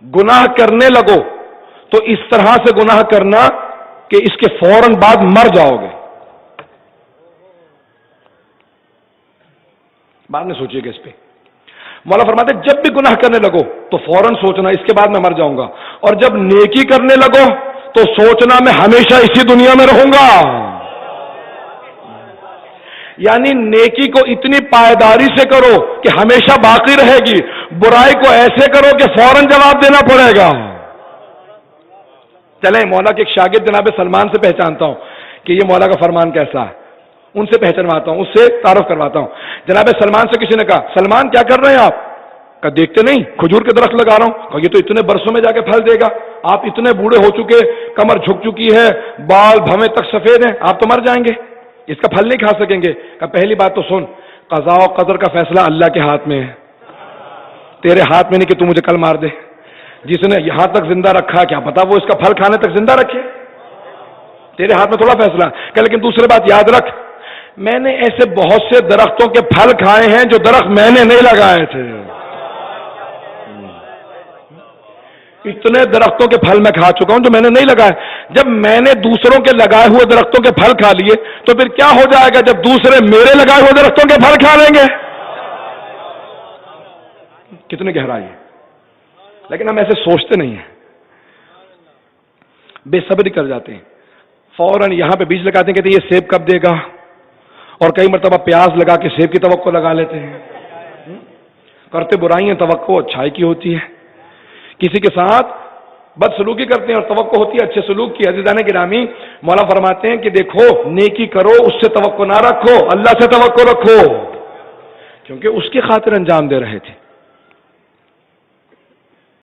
گناہ کرنے لگو تو اس طرح سے گناہ کرنا کہ اس کے فوراً بعد مر جاؤ گے. بعد میں سوچیے گا اس پہ. مولا فرماتے جب بھی گناہ کرنے لگو تو فوراً سوچنا اس کے بعد میں مر جاؤں گا، اور جب نیکی کرنے لگو تو سوچنا میں ہمیشہ اسی دنیا میں رہوں گا. یعنی نیکی کو اتنی پائیداری سے کرو کہ ہمیشہ باقی رہے گی، برائی کو ایسے کرو کہ فوراً جواب دینا پڑے گا. چلیں مولا کے ایک شاگرد جناب سلمان سے پہچانتا ہوں کہ یہ مولا کا فرمان کیسا ہے، ان سے پہچانواتا ہوں، اس سے تعارف کرواتا ہوں. جناب سلمان سے کسی نے کہا سلمان کیا کر رہے ہیں آپ؟ کہا دیکھتے نہیں کھجور کے درخت لگا رہا ہوں. کہا یہ تو اتنے برسوں میں جا کے پھل دے گا، آپ اتنے بوڑھے ہو چکے، کمر جھک چکی ہے، بال بھویں تک سفید ہیں، آپ تو مر جائیں گے، اس کا پھل نہیں کھا سکیں گے. کہا پہلی بات تو سن، قضاء و قدر کا فیصلہ اللہ کے ہاتھ میں ہے، تیرے ہاتھ میں نہیں کہ تو مجھے کل مار دے. جس نے یہاں تک زندہ رکھا کیا پتا وہ اس کا پھل کھانے تک زندہ رکھے، تیرے ہاتھ میں تھوڑا فیصلہ. کہ لیکن دوسری بات یاد رکھ، میں نے ایسے بہت سے درختوں کے پھل کھائے ہیں جو درخت میں نے نہیں لگائے تھے. اتنے درختوں کے پھل میں کھا چکا ہوں جو میں نے نہیں لگائے. جب میں نے دوسروں کے لگائے ہوئے درختوں کے پھل کھا لیے تو پھر کیا ہو جائے گا جب دوسرے میرے لگائے ہوئے درختوں کے پھل کھا لیں گے؟ کتنے گہرائی ہے. لیکن ہم ایسے سوچتے نہیں ہیں، بے صبری کر جاتے ہیں، فوراً یہاں پہ بیج لگاتے ہیں، کہتے ہیں یہ سیب کب دے گا، اور کئی مرتبہ پیاز لگا کے سیب کی توقع لگا لیتے ہیں. کرتے برائیاں توقع اچھائی کی ہوتی ہے. کسی کے ساتھ بد سلوکی کرتے ہیں اور توقع ہوتی ہے اچھے سلوک کی. عزیزان گرامی، مولا فرماتے ہیں کہ دیکھو نیکی کرو، اس سے توقع نہ رکھو، اللہ سے توقع رکھو، کیونکہ اس کی خاطر انجام دے رہے تھے.